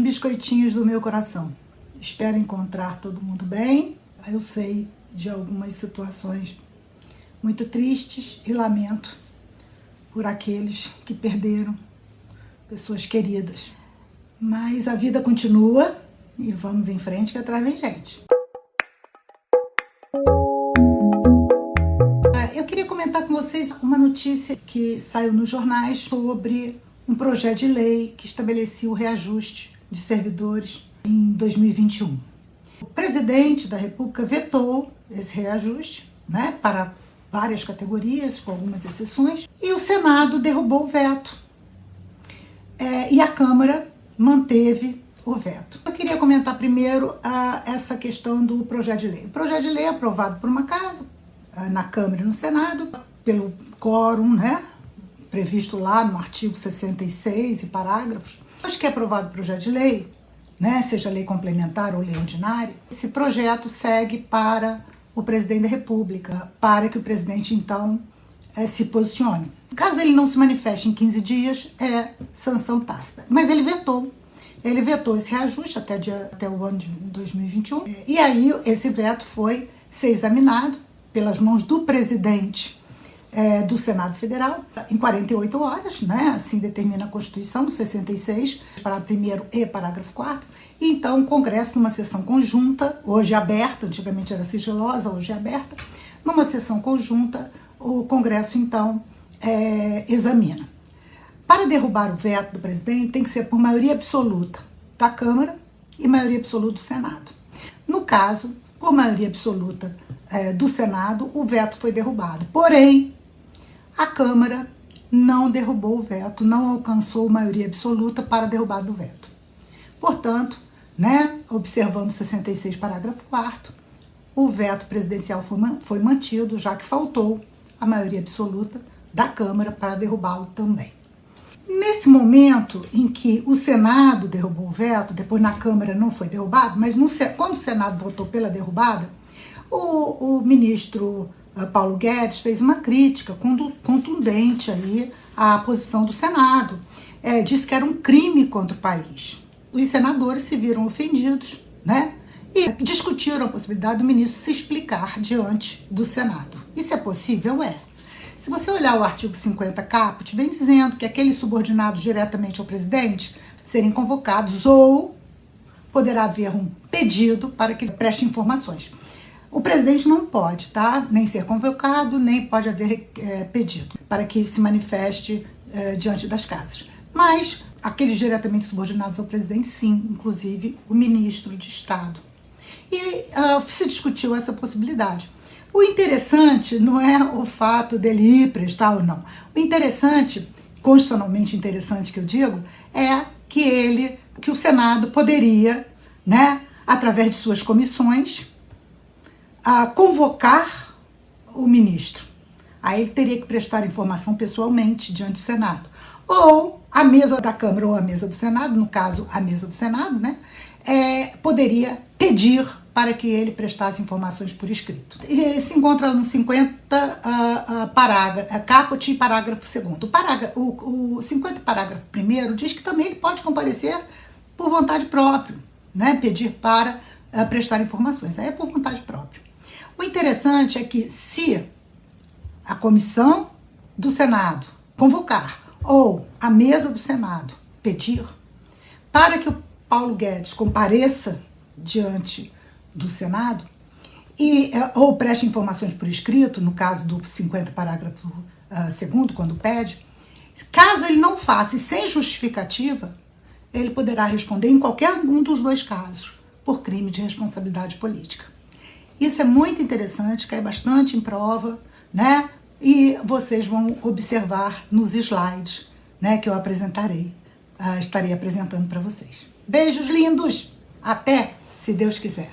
biscoitinhos do meu coração. Espero encontrar todo mundo bem. Eu sei de algumas situações muito tristes e lamento por aqueles que perderam pessoas queridas. Mas a vida continua e vamos em frente que atrás vem gente. Eu queria comentar com vocês uma notícia que saiu nos jornais sobre um projeto de lei que estabelecia o reajuste de servidores em 2021. O presidente da República vetou esse reajuste, para várias categorias, com algumas exceções, e o Senado derrubou o veto. E a Câmara manteve o veto. Eu queria comentar primeiro essa questão do projeto de lei. O projeto de lei é aprovado por uma casa, na Câmara e no Senado, pelo quórum, previsto lá no artigo 66 e parágrafos. Depois que é aprovado o projeto de lei, seja lei complementar ou lei ordinária, esse projeto segue para o presidente da República, para que o presidente, então, se posicione. Caso ele não se manifeste em 15 dias, é sanção tácita. Mas ele vetou. Ele vetou esse reajuste até o ano de 2021. E aí esse veto foi ser examinado pelas mãos do presidente do Senado Federal em 48 horas, assim determina a Constituição, 66, parágrafo 1º e parágrafo 4º. E então o Congresso, numa sessão conjunta, hoje aberta, antigamente era sigilosa, hoje é aberta, numa sessão conjunta, o Congresso então examina. Para derrubar o veto do presidente, tem que ser por maioria absoluta da Câmara e maioria absoluta do Senado. No caso, por maioria absoluta do Senado, o veto foi derrubado. Porém, a Câmara não derrubou o veto, não alcançou maioria absoluta para a derrubada do veto. Portanto, observando 66, parágrafo 4º, o veto presidencial foi mantido, já que faltou a maioria absoluta da Câmara para derrubá-lo também. Nesse momento em que o Senado derrubou o veto, depois na Câmara não foi derrubado, mas quando o Senado votou pela derrubada, o ministro Paulo Guedes fez uma crítica contundente aí à posição do Senado. Disse que era um crime contra o país. Os senadores se viram ofendidos, e discutiram a possibilidade do ministro se explicar diante do Senado. Isso é possível? Se você olhar o artigo 50 caput, vem dizendo que aqueles subordinados diretamente ao presidente serem convocados ou poderá haver um pedido para que ele preste informações. O presidente não pode, nem ser convocado, nem pode haver pedido para que se manifeste diante das casas. Mas aqueles diretamente subordinados ao presidente, sim, inclusive o ministro de Estado. E se discutiu essa possibilidade. O interessante não é o fato dele ir prestar ou não. O interessante, constitucionalmente interessante que eu digo, é que o Senado poderia, através de suas comissões, convocar o ministro. Aí ele teria que prestar informação pessoalmente diante do Senado. Ou a mesa da Câmara ou a mesa do Senado, no caso a mesa do Senado, poderia pedir para que ele prestasse informações por escrito. E se encontra no 50 caput e parágrafo 2º. O 50 parágrafo 1º diz que também ele pode comparecer por vontade própria, pedir para prestar informações. Aí é por vontade própria. O interessante é que se a comissão do Senado convocar ou a mesa do Senado pedir para que o Paulo Guedes compareça diante do Senado ou preste informações por escrito, no caso do 50 parágrafo 2º, quando pede, caso ele não faça e sem justificativa, ele poderá responder em qualquer um dos dois casos por crime de responsabilidade política. Isso é muito interessante, cai bastante em prova, e vocês vão observar nos slides, que eu estarei apresentando para vocês. Beijos lindos! Até, se Deus quiser!